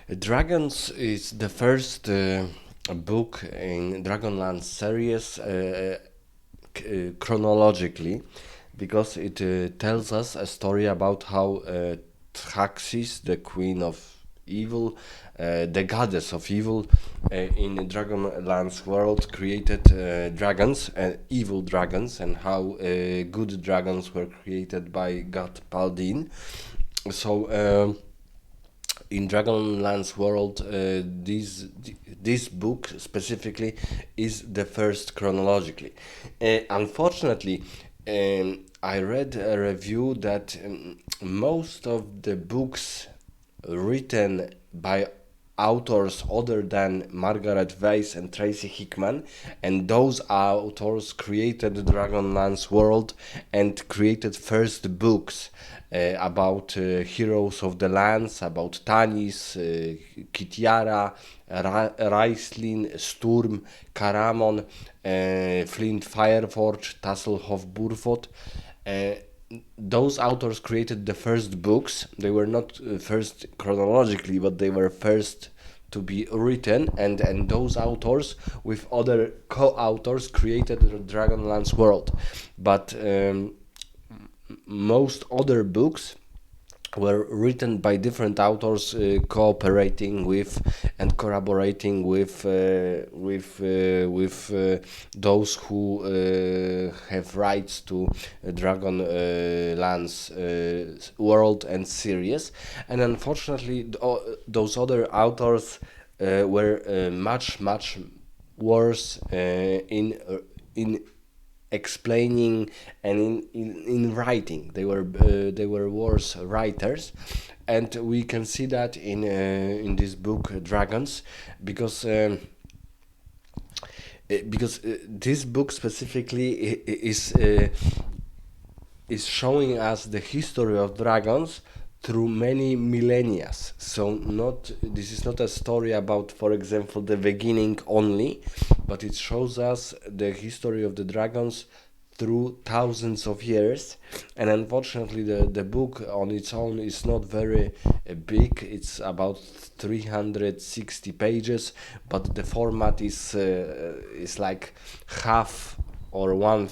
Dragons is the first book in Dragonlance series chronologically because it tells us a story about how Traxis, the queen of evil, the goddess of evil, in Dragonlance world created dragons, evil dragons, and how good dragons were created by God Paldin. So in Dragonlance world, this book specifically is the first chronologically. Unfortunately, I read a review that most of the books written by authors other than Margaret Weiss and Tracy Hickman, and those authors created the Dragonlance world and created first books about heroes of the lands, about Tanis, Kitiara, Raislin, Sturm, Karamon, Flint Fireforge, Tasselhoff Burfot. Uh, those authors created the first books. They were not first chronologically, but they were first to be written, and those authors with other co-authors created the Dragonlance world. But most other books were written by different authors, cooperating with and corroborating with those who have rights to Dragonlance world and series. And unfortunately, those other authors were much worse in explaining and in writing. They were worse writers, and we can see that in this book Dragons, because this book specifically is showing us the history of dragons through many millennia. So not this is not a story about, for example, the beginning only, but it shows us the history of the dragons through thousands of years. And unfortunately, the book on its own is not very big. It's about 360 pages, but the format is like half or one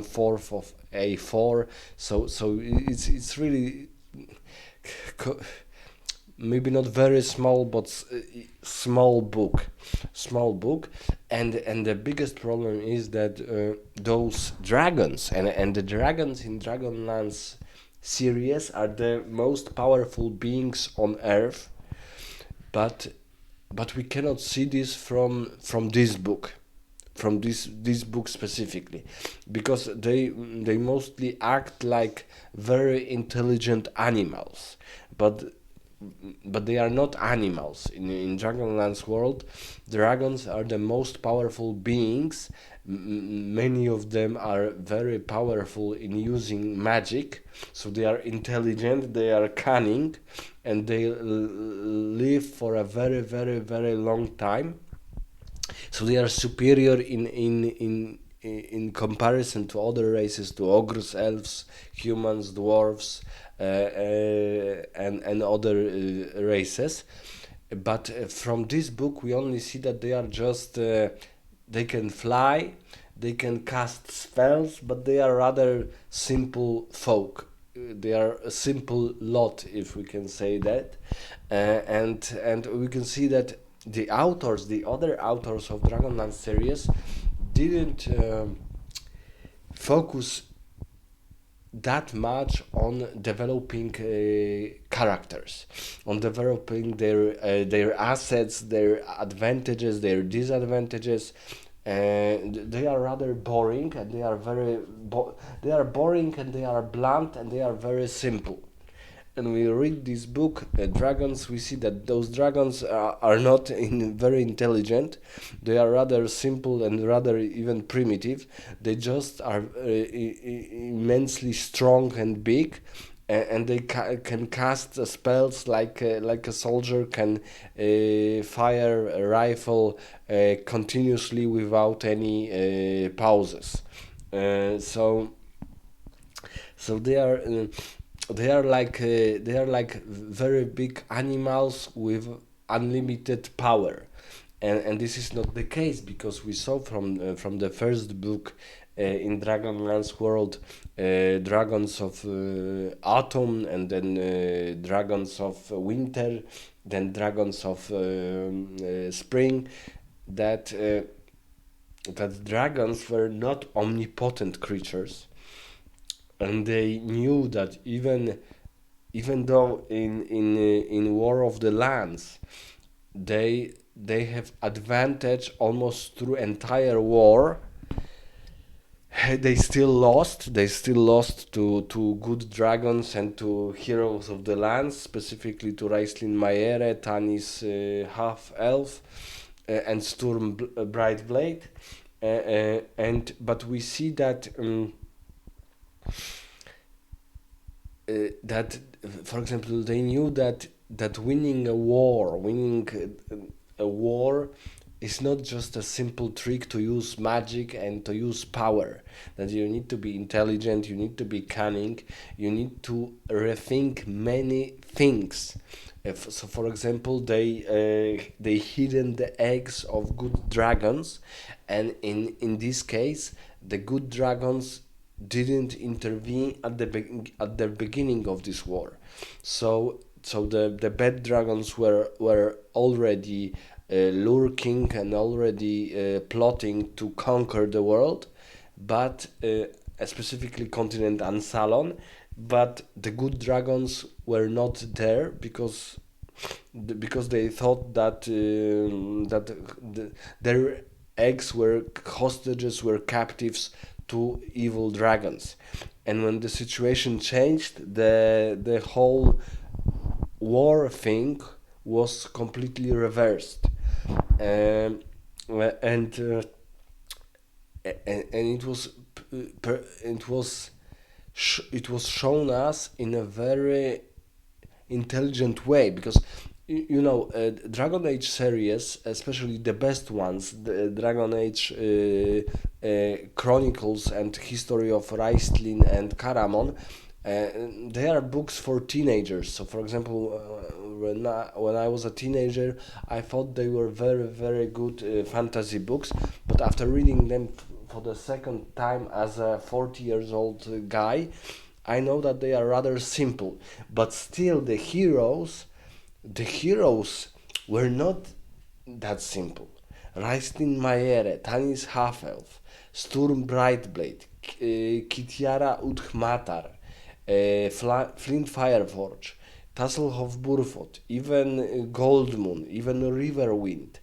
fourth of A4. So it's really maybe not very small, but small book. And the biggest problem is that those dragons and the dragons in Dragonlance series are the most powerful beings on Earth, but we cannot see this from this book, from this book specifically, because they mostly act like very intelligent animals, but they are not animals. In Dragonlance world, dragons are the most powerful beings. Many of them are very powerful in using magic, so they are intelligent, they are cunning, and they live for a very long time. So they are superior in comparison to other races, to ogres, elves, humans, dwarves, and other races. But from this book, we only see that they are just they can fly, they can cast spells, but they are rather simple folk. They are a simple lot, if we can say that, and we can see that the other authors of Dragonlance series, didn't focus that much on developing characters, on developing their assets, their advantages, their disadvantages. And they are rather boring, and they are boring, and they are blunt, and they are very simple. And we read this book, Dragons, we see that those dragons are not very intelligent. They are rather simple and rather even primitive. They just are immensely strong and big, and they can cast spells like a soldier can fire a rifle continuously without any pauses. So they are like very big animals with unlimited power. And this is not the case, because we saw from the first book in Dragonlance world, dragons of autumn, and then dragons of winter, then dragons of spring, that that dragons were not omnipotent creatures, and they knew that even though in War of the Lands they have advantage almost through entire war, they still lost to good dragons and to heroes of the lands, specifically to Raistlin Maere, Tanis half elf, and Sturm Brightblade, and but we see that that, for example, they knew that winning a war is not just a simple trick to use magic and to use power. That you need to be intelligent, you need to be cunning, you need to rethink many things. So, for example, they hidden the eggs of good dragons, and in this case, the good dragons didn't intervene at the beginning of this war. So the bad dragons were already lurking and already plotting to conquer the world, but specifically continent Ansalon. But the good dragons were not there, because they thought that their eggs were hostages, were captives to evil dragons. And when the situation changed, the whole war thing was completely reversed. Um, and it was it was shown us in a very intelligent way, because Dragon Age series, especially the best ones, the Dragon Age Chronicles and History of Raistlin and Caramon, they are books for teenagers. So, for example, when I was a teenager, I thought they were very, very good fantasy books. But after reading them for the second time as a 40 years old guy, I know that they are rather simple. But still, the heroes were not that simple. Raistlin Maere, Tanis Half-Elf, Sturm Brightblade, Kitiara Udhmatar, Flint Fireforge, Tasselhoff Burfot, even Goldmoon, even Riverwind.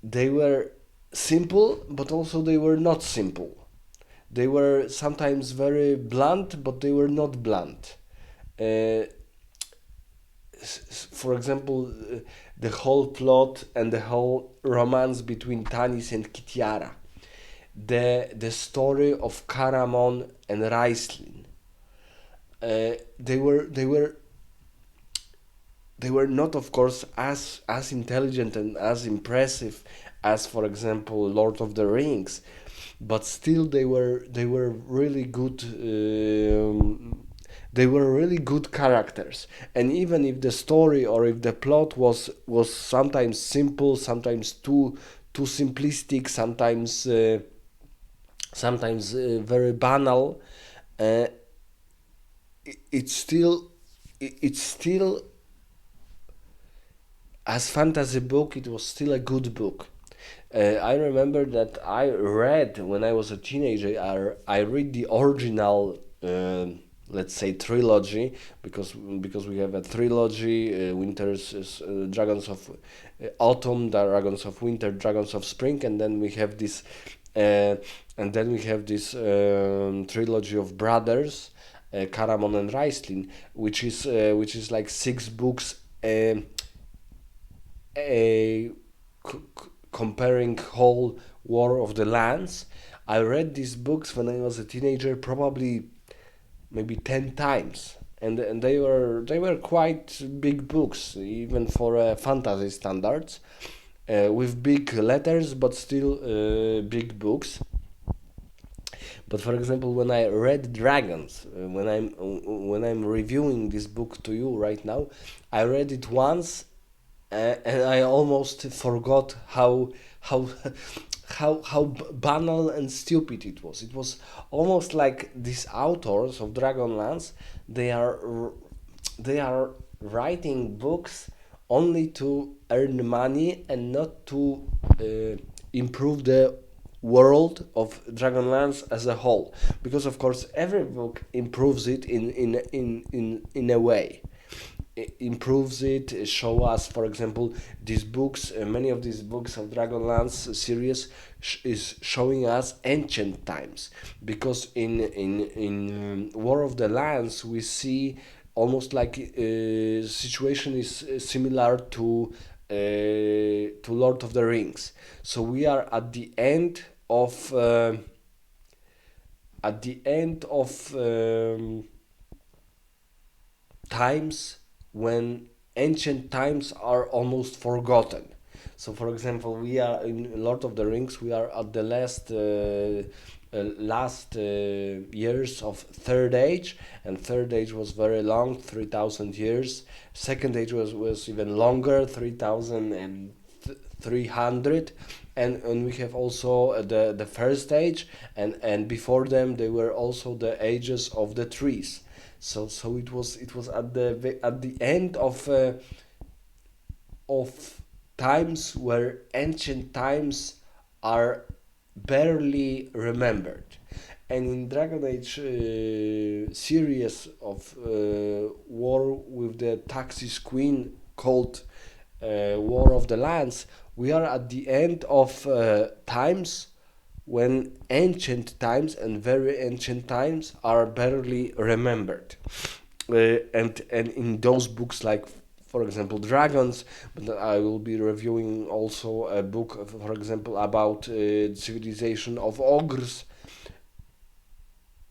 They were simple, but also they were not simple. They were sometimes very blunt, but they were not blunt. Uh, for example, the whole plot and the whole romance between Tanis and Kitiara, the story of Caramon and Raistlin. They were not, of course, as intelligent and as impressive as, for example, Lord of the Rings, but still they were really good. They were really good characters, and even if the story or if the plot was sometimes simple, sometimes too simplistic, sometimes very banal, uh, it's still it's still, as fantasy book, it was still a good book. I remember that I read when I was a teenager. I read the original, let's say, trilogy, because we have a trilogy: Winter's Dragons of Autumn, Dragons of Winter, Dragons of Spring, and then we have this, trilogy of brothers, Caramon and Raistlin, which is like 6 books. A Comparing whole War of the Lands. I read these books when I was a teenager, probably maybe 10 times, and they were quite big books, even for fantasy standards, with big letters, but still big books. But for example, when I read Dragons, when I'm reviewing this book to you right now, I read it once, and I almost forgot how how banal and stupid it was. It was almost like these authors of Dragonlance, they are they are writing books only to earn money and not to improve the world of Dragonlance as a whole. Because of course every book improves it in a way. It improves it, show us, for example, these books, many of these books of Dragonlance series is showing us ancient times, because in War of the Lands we see almost like situation is similar to Lord of the Rings. So we are at the end of times when ancient times are almost forgotten. So, for example, we are in Lord of the Rings. We are at the last years of Third Age, and Third Age was very long, 3,000 years. Second Age was even longer, 3,300. And we have also the first age, and before them they were also the ages of the trees. So it was at the end of times where ancient times are barely remembered. And in Dragon Age series of war with the Taxis Queen called War of the Lands, we are at the end of times when ancient times and very ancient times are barely remembered. And in those books, like for example Dragons, but I will be reviewing also a book, for example, about civilization of ogres.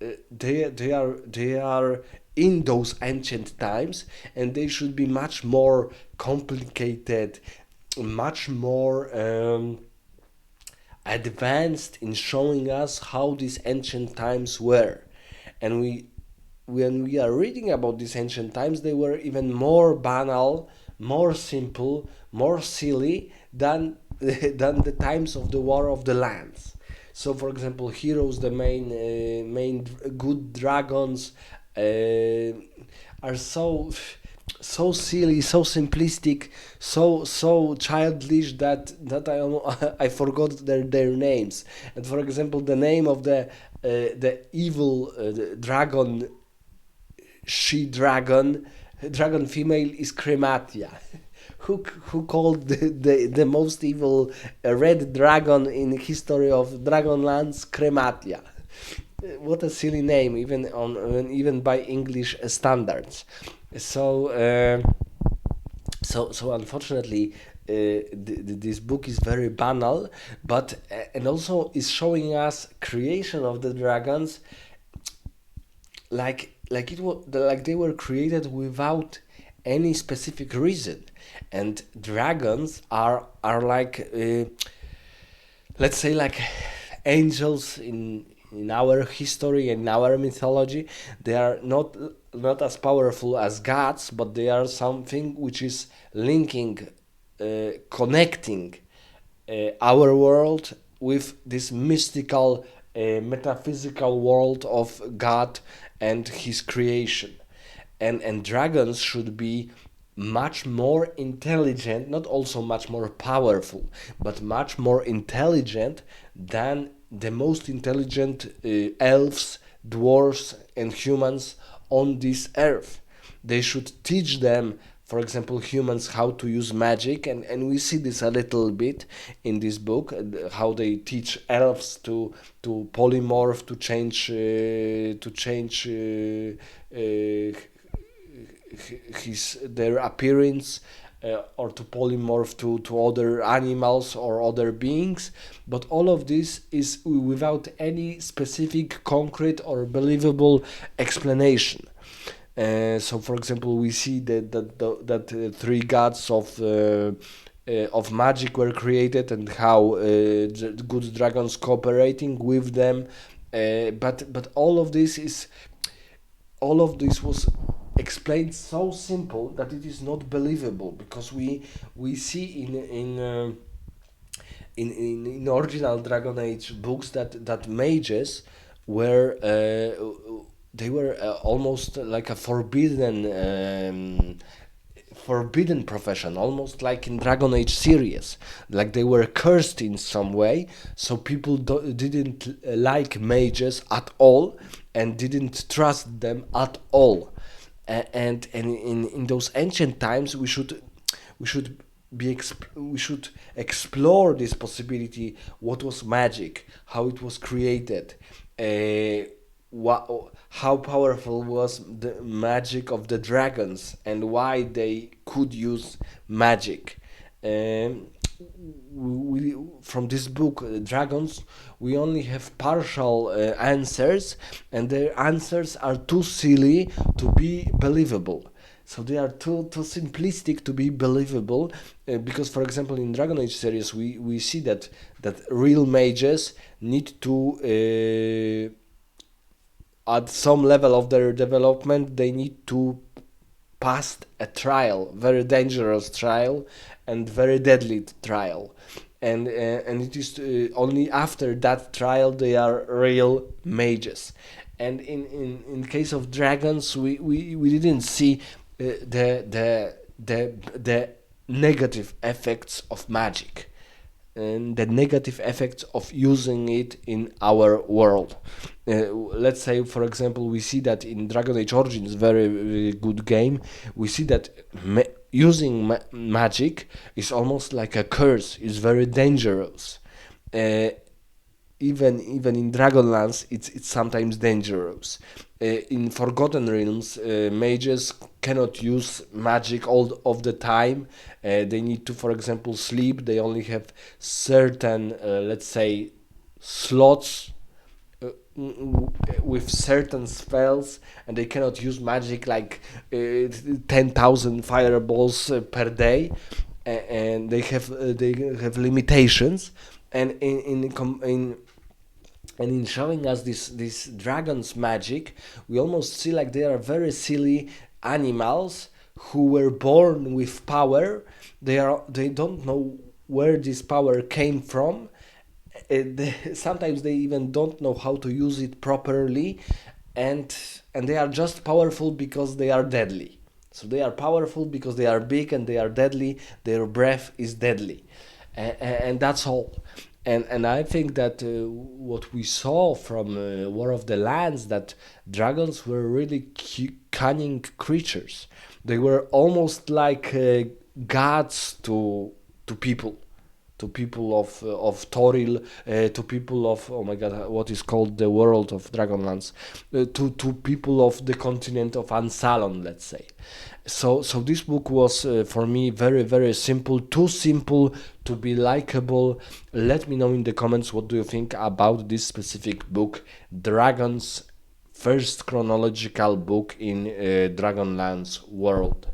They are in those ancient times, and they should be much more complicated, much more advanced in showing us how these ancient times were. And when we are reading about these ancient times, they were even more banal, more simple, more silly than the times of the War of the Lands. So, for example, heroes, the main good dragons, are so silly, so simplistic, so childish that I forgot their names. And for example, the name of the evil dragon, she dragon female is Crematia. Who called the most evil red dragon in history of Dragonlance Crematia? What a silly name, even by English standards. So so unfortunately, this book is very banal, but and also is showing us creation of the dragons, like they were created without any specific reason. And dragons are like let's say like angels in our history and in our mythology. They are not as powerful as gods, but they are something which is linking, connecting our world with this mystical, metaphysical world of God and His creation. And dragons should be much more intelligent, not also much more powerful, but much more intelligent than the most intelligent elves, dwarfs, and humans on this earth. They should teach them, for example, humans how to use magic, and we see this a little bit in this book, how they teach elves to polymorph, to change their appearance, or to polymorph to other animals or other beings. But all of this is without any specific, concrete, or believable explanation. So, for example, we see that three gods of magic were created, and how good dragons cooperating with them But all of this was explained so simple that it is not believable, because we see in original Dragon Age books that mages were they were almost like a forbidden profession, almost like in Dragon Age series, like they were cursed in some way, so people didn't like mages at all and didn't trust them at all. And in those ancient times we should we should explore this possibility: what was magic, how it was created, how powerful was the magic of the dragons, and why they could use magic. Um, from this book, Dragons, we only have partial answers, and their answers are too silly to be believable. So they are too simplistic to be believable, because, for example, in Dragon Age series, we see that real mages need to at some level of their development, they need to pass a trial, very dangerous trial, and very deadly trial. And it is only after that trial they are real mages. And in case of dragons, we didn't see the negative effects of magic and the negative effects of using it in our world. Let's say, for example, we see that in Dragon Age Origins, very good game, we see that using magic is almost like a curse. It's very dangerous. Uh, even in Dragonlance, it's sometimes dangerous. In Forgotten Realms, mages cannot use magic all of the time. They need to, for example, sleep. They only have certain, let's say, slots with certain spells, and they cannot use magic like 10,000 fireballs per day, and they have limitations. And in showing us this dragon's magic, we almost see like they are very silly animals who were born with power. They don't know where this power came from. Sometimes they even don't know how to use it properly, and they are just powerful because they are deadly. So they are powerful because they are big and they are deadly. Their breath is deadly, and that's all. And I think that what we saw from War of the Lands, that dragons were really cunning creatures. They were almost like gods to people of Toril, to people of, oh my god, what is called the world of Dragonlance, to people of the continent of Ansalon, let's say. So this book was for me very very simple, too simple to be likable. Let me know in the comments what do you think about this specific book, Dragons, first chronological book in Dragonlance world.